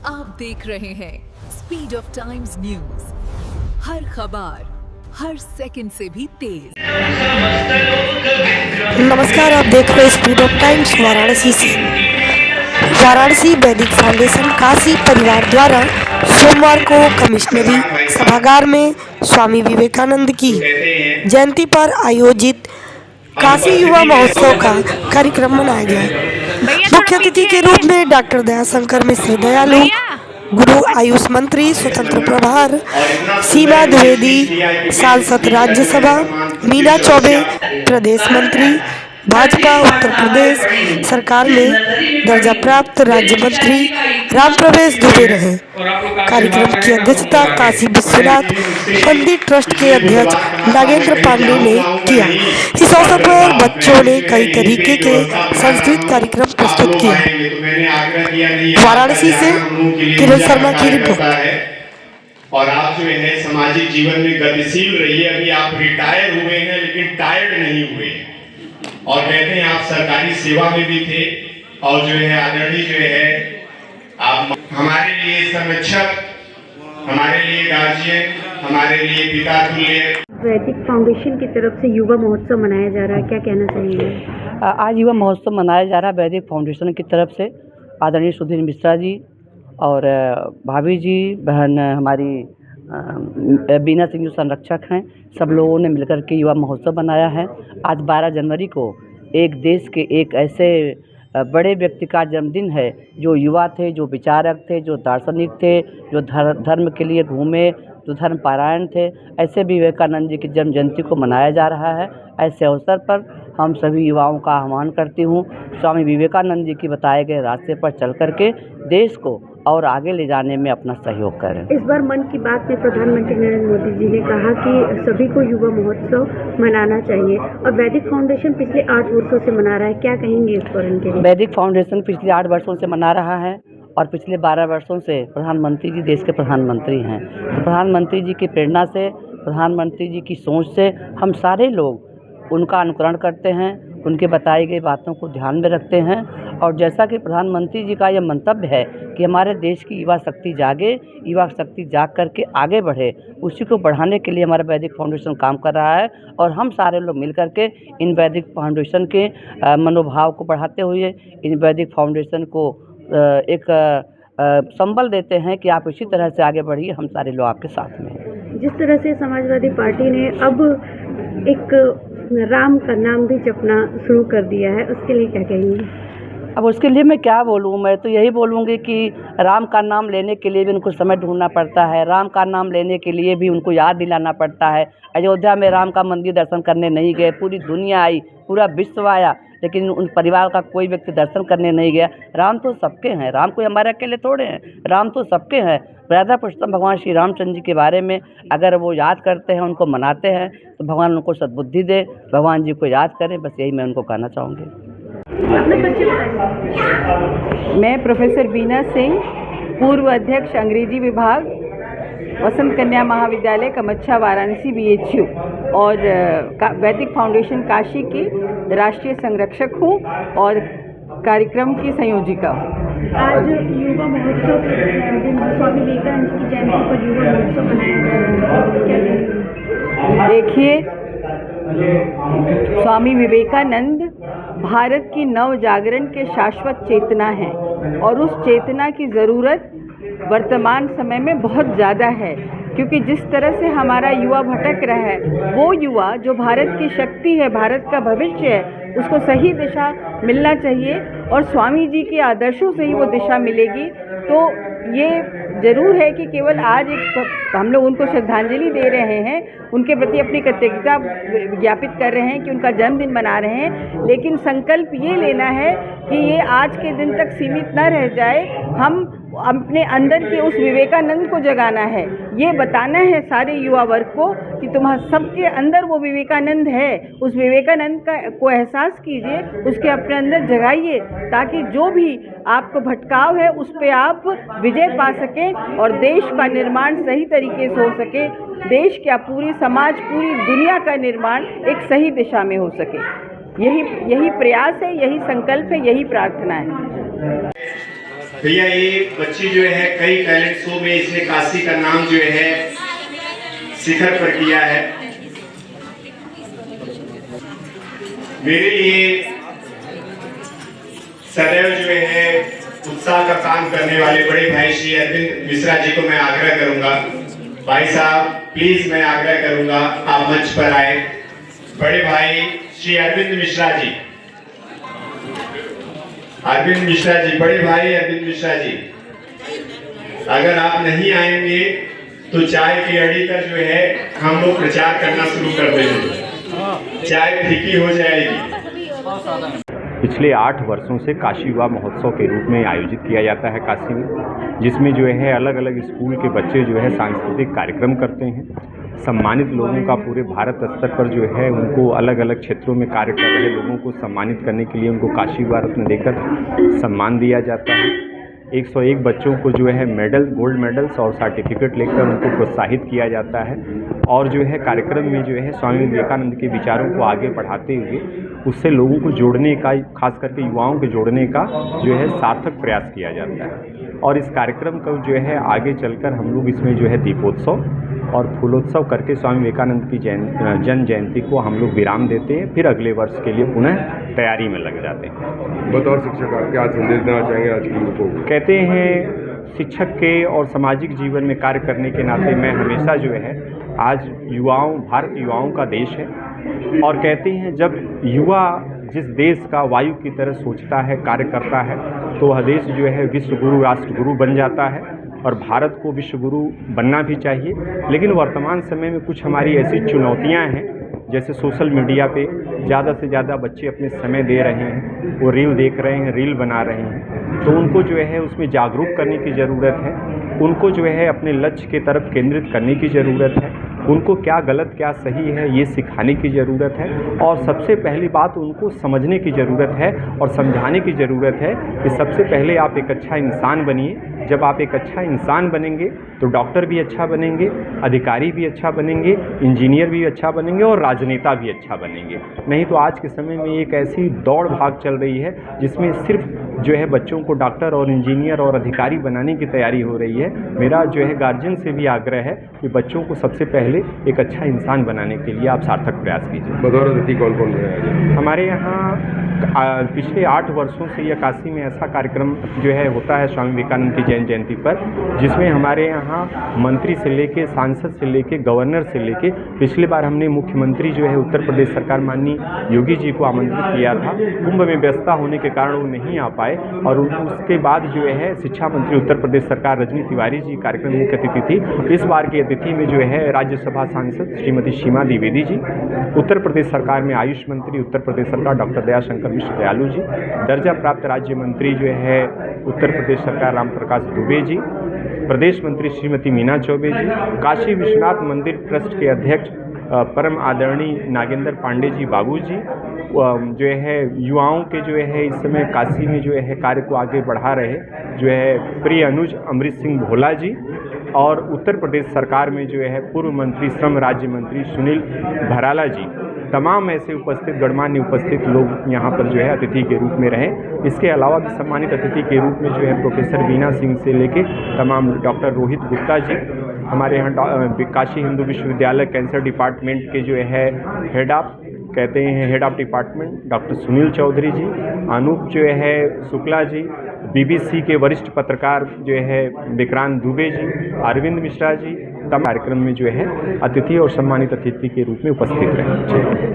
आप देख रहे हैं स्पीड ऑफ टाइम्स न्यूज, हर खबर हर सेकंड से भी तेज। नमस्कार, आप देख रहे हैं स्पीड ऑफ टाइम्स वाराणसी से। वाराणसी वैदिक फाउंडेशन काशी परिवार द्वारा सोमवार को कमिश्नरी सभागार में स्वामी विवेकानंद की जयंती पर आयोजित काशी युवा महोत्सव का कार्यक्रम मनाया गया। मुख्य अतिथि के रूप में डॉक्टर दयाशंकर मिश्र दयालु, गुरु आयुष मंत्री स्वतंत्र प्रभार सीमा द्विवेदी, सांसद राज्यसभा मीना चौबे, प्रदेश मंत्री भाजपा उत्तर प्रदेश सरकार में दर्जा प्राप्त राज्य मंत्री राम प्रवेश दुबे रहे। कार्यक्रम की अध्यक्षता काशी विश्वनाथ मंदिर ट्रस्ट के अध्यक्ष नागेंद्र पांडे ने किया। इस अवसर पर बच्चों ने कई तरीके के सांस्कृतिक कार्यक्रम प्रस्तुत किए। वाराणसी से किरण शर्मा की रिपोर्ट। और आप जो है सामाजिक जीवन में गतिशील रहिए। अभी आप रिटायर हुए हैं लेकिन टायर्ड नहीं हुए, और कहते हैं आप सरकारी सेवा में भी थे, और जो है आदरणीय जो है आप हमारे लिए संरक्षक, हमारे लिए गार्जियन, हमारे लिए पिता तुल्य। वैदिक फाउंडेशन की तरफ से युवा महोत्सव मनाया जा रहा है, क्या कहना चाहिए? आज युवा महोत्सव मनाया जा रहा है वैदिक फाउंडेशन की तरफ से। आदरणीय सुधीर मिश्रा जी और भाभी जी, बहन हमारी बीना सिंह जो संरक्षक हैं, सब लोगों ने मिलकर के युवा महोत्सव बनाया है। आज 12 जनवरी को एक देश के एक ऐसे बड़े व्यक्ति का जन्मदिन है जो युवा थे, जो विचारक थे, जो दार्शनिक थे, जो धर्म के लिए घूमे, जो धर्म पारायण थे। ऐसे विवेकानंद जी की जन्म जयंती को मनाया जा रहा है। ऐसे अवसर पर हम सभी युवाओं का आह्वान करती हूँ, स्वामी विवेकानंद जी की बताए गए रास्ते पर चल करके देश को और आगे ले जाने में अपना सहयोग करें। इस बार मन की बात में प्रधानमंत्री नरेंद्र मोदी जी ने कहा कि सभी को युवा महोत्सव मनाना चाहिए, और वैदिक फाउंडेशन पिछले 8 वर्षों से मना रहा है, क्या कहेंगे इस पर इनके लिए? वैदिक फाउंडेशन पिछले 8 वर्षों से मना रहा है और पिछले 12 वर्षों से प्रधानमंत्री जी देश के प्रधानमंत्री हैं। तो प्रधानमंत्री जी की प्रेरणा से, प्रधानमंत्री जी की सोच से हम सारे लोग उनका अनुकरण करते हैं, उनके बताई गई बातों को ध्यान में रखते हैं। और जैसा कि प्रधानमंत्री जी का यह मंतव्य है कि हमारे देश की युवा शक्ति जागे, युवा शक्ति जाग करके आगे बढ़े, उसी को बढ़ाने के लिए हमारा वैदिक फाउंडेशन काम कर रहा है। और हम सारे लोग मिल करके इन वैदिक फाउंडेशन के मनोभाव को बढ़ाते हुए इन वैदिक फाउंडेशन को एक संबल देते हैं कि आप इसी तरह से आगे बढ़िए, हम सारे लोग आपके साथ में हैं। जिस तरह से समाजवादी पार्टी ने अब एक राम का नाम भी जपना शुरू कर दिया है, उसके लिए क्या कहेंगे? अब उसके लिए मैं क्या बोलूँ? मैं तो यही बोलूँगी कि राम का नाम लेने के लिए भी उनको समय ढूंढना पड़ता है, राम का नाम लेने के लिए भी उनको याद दिलाना पड़ता है। अयोध्या में राम का मंदिर दर्शन करने नहीं गए, पूरी दुनिया आई, पूरा विश्व आया, लेकिन उन परिवार का कोई व्यक्ति दर्शन करने नहीं गया। राम तो सबके हैं, राम कोई हमारे अकेले थोड़े हैं, राम तो सबके हैं। राधा पुरुषोत्तम भगवान श्री रामचंद्र जी के बारे में अगर वो याद करते हैं, उनको मनाते हैं, तो भगवान उनको सद्बुद्धि दे, भगवान जी को याद करें। बस यही मैं उनको कहना चाहूँगी। मैं प्रोफेसर बीना सिंह, पूर्व अध्यक्ष अंग्रेजी विभाग, वसंत कन्या महाविद्यालय कमच्छा वाराणसी BHU, और वैदिक फाउंडेशन काशी की राष्ट्रीय संरक्षक हूँ और कार्यक्रम की संयोजिका हूँ। आज युवा महोत्सव स्वामी विवेकानंद की जयंती पर युवा महोत्सव मनाया जा रहा है, देखिए, स्वामी विवेकानंद भारत की नव जागरण के शाश्वत चेतना है, और उस चेतना की ज़रूरत वर्तमान समय में बहुत ज़्यादा है, क्योंकि जिस तरह से हमारा युवा भटक रहा है, वो युवा जो भारत की शक्ति है, भारत का भविष्य है, उसको सही दिशा मिलना चाहिए, और स्वामी जी के आदर्शों से ही वो दिशा मिलेगी। तो ये ज़रूर है कि केवल आज एक हम लोग उनको श्रद्धांजलि दे रहे हैं, उनके प्रति अपनी कृतज्ञता ज्ञापित कर रहे हैं कि उनका जन्मदिन मना रहे हैं, लेकिन संकल्प ये लेना है कि ये आज के दिन तक सीमित न रह जाए। हम अपने अंदर के उस विवेकानंद को जगाना है, ये बताना है सारे युवा वर्ग को कि तुम्हारे सबके अंदर वो विवेकानंद है। उस विवेकानंद को एहसास कीजिए, उसके अपने अंदर जगाइए, ताकि जो भी आपको भटकाव है उस पे आप विजय पा सकें और देश का निर्माण सही तरीके से हो सके, देश क्या पूरी समाज, पूरी दुनिया का निर्माण एक सही दिशा में हो सके। यही प्रयास है, यही संकल्प है, यही प्रार्थना है। भैया ये बच्ची जो है कई टैलेंट शो में इसने काशी का नाम जो है शिखर पर किया है। मेरे लिए सदैव जो है उत्साह का काम करने वाले बड़े भाई श्री अरविंद मिश्रा जी को मैं आग्रह करूंगा, भाई साहब प्लीज मैं आग्रह करूंगा आप मंच पर आए। बड़े भाई श्री अरविंद मिश्रा जी, अरविंद मिश्रा जी, बड़े भाई अरविंद मिश्रा जी, अगर आप नहीं आएंगे तो चाय की अड़ी का जो है हम लोग प्रचार करना शुरू कर देंगे, चाय फीकी हो जाएगी। पिछले 8 वर्षों से काशी युवा महोत्सव के रूप में आयोजित किया जाता है काशी में, जिसमें जो है अलग अलग स्कूल के बच्चे जो है सांस्कृतिक कार्यक्रम करते हैं। सम्मानित लोगों का पूरे भारत स्तर पर जो है उनको अलग अलग क्षेत्रों में कार्य कर रहे लोगों को सम्मानित करने के लिए उनको काशी युवा रत्न देकर सम्मान दिया जाता है। 101 बच्चों को जो है मेडल, गोल्ड मेडल्स और सर्टिफिकेट लेकर उनको प्रोत्साहित किया जाता है और जो है कार्यक्रम में जो है स्वामी विवेकानंद के विचारों को आगे बढ़ाते हुए उससे लोगों को जोड़ने का, खास करके युवाओं को जोड़ने का जो है सार्थक प्रयास किया जाता है। और इस कार्यक्रम को जो है आगे चलकर हम लोग इसमें जो है दीपोत्सव और फूलोत्सव करके स्वामी विवेकानंद की जन्म जयंती को हम लोग विराम देते हैं, फिर अगले वर्ष के लिए पुनः तैयारी में लग जाते हैं। बतौर शिक्षक आप क्या संदेश देना चाहेंगे आज के युवकों को? कहते हैं शिक्षक के और सामाजिक जीवन में कार्य करने के नाते मैं हमेशा जो है आज युवाओं, भारत युवाओं का देश है और कहते हैं जब युवा जिस देश का वायु की तरह सोचता है, कार्य करता है तो वह देश जो है विश्व गुरु, राष्ट्र गुरु बन जाता है और भारत को विश्व गुरु बनना भी चाहिए। लेकिन वर्तमान समय में कुछ हमारी ऐसी चुनौतियां हैं, जैसे सोशल मीडिया पे ज़्यादा से ज़्यादा बच्चे अपने समय दे रहे हैं, वो रील देख रहे हैं, रील बना रहे हैं, तो उनको जो है उसमें जागरूक करने की ज़रूरत है, उनको जो है अपने लक्ष्य की तरफ केंद्रित करने की ज़रूरत है, उनको क्या गलत क्या सही है ये सिखाने की ज़रूरत है और सबसे पहली बात उनको समझने की ज़रूरत है और समझाने की ज़रूरत है कि सबसे पहले आप एक अच्छा इंसान बनिए। जब आप एक अच्छा इंसान बनेंगे तो डॉक्टर भी अच्छा बनेंगे, अधिकारी भी अच्छा बनेंगे, इंजीनियर भी अच्छा बनेंगे और राजनेता भी अच्छा बनेंगे। नहीं तो आज के समय में एक ऐसी दौड़ भाग चल रही है जिसमें सिर्फ जो है बच्चों को डॉक्टर और इंजीनियर और अधिकारी बनाने की तैयारी हो रही है। मेरा जो है गार्जियन से भी आग्रह है कि बच्चों को सबसे पहले एक अच्छा इंसान बनाने के लिए आप सार्थक प्रयास कीजिए। बतौर अतिथि कौन कौन रहे? हमारे यहाँ पिछले 8 वर्षों से यह काशी में ऐसा कार्यक्रम जो है होता है स्वामी विवेकानंद की जयंती पर, जिसमें हमारे यहाँ मंत्री से लेके, सांसद से लेके, गवर्नर से लेके, पिछली बार हमने मुख्यमंत्री जो है उत्तर प्रदेश सरकार माननीय योगी जी को आमंत्रित किया था। कुंभ में व्यस्तता होने के कारण वो नहीं आ पाए और उसके बाद जो है शिक्षा मंत्री उत्तर प्रदेश सरकार रजनी तिवारी जी कार्यक्रम मुख्य अतिथि थी। इस बार की अतिथि में जो है राज्यसभा सांसद श्रीमती सीमा द्विवेदी जी, उत्तर प्रदेश सरकार में आयुष मंत्री उत्तर प्रदेश सरकार डॉक्टर दयाशंकर मिश्र दयालु जी, दर्जा प्राप्त राज्य मंत्री जो है उत्तर प्रदेश सरकार राम प्रकाश दुबे जी, प्रदेश मंत्री श्रीमती मीना चौबे जी, काशी विश्वनाथ मंदिर ट्रस्ट के अध्यक्ष परम आदरणीय नागेंद्र पांडे जी बाबू जी, जो है युवाओं के जो है इस समय काशी में जो है कार्य को आगे बढ़ा रहे जो है प्रिय अनुज अमृत सिंह भोला जी, और उत्तर प्रदेश सरकार में जो है पूर्व मंत्री श्रम राज्य मंत्री सुनील भराला जी, तमाम ऐसे उपस्थित गणमान्य उपस्थित लोग यहाँ पर जो है अतिथि के रूप में रहे। इसके अलावा भी सम्मानित अतिथि के रूप में जो है प्रोफेसर बीना सिंह से लेके तमाम डॉक्टर रोहित गुप्ता जी, हमारे यहाँ काशी हिंदू विश्वविद्यालय कैंसर डिपार्टमेंट के जो है head of department doctor Sunil Chaudhary ji, Anoop जो है शुक्ला जी, BBC के वरिष्ठ पत्रकार जो है विक्रांत दुबे जी, अरविंद मिश्रा जी, तमाम कार्यक्रम में जो है अतिथि और सम्मानित अतिथि के रूप में उपस्थित रहे।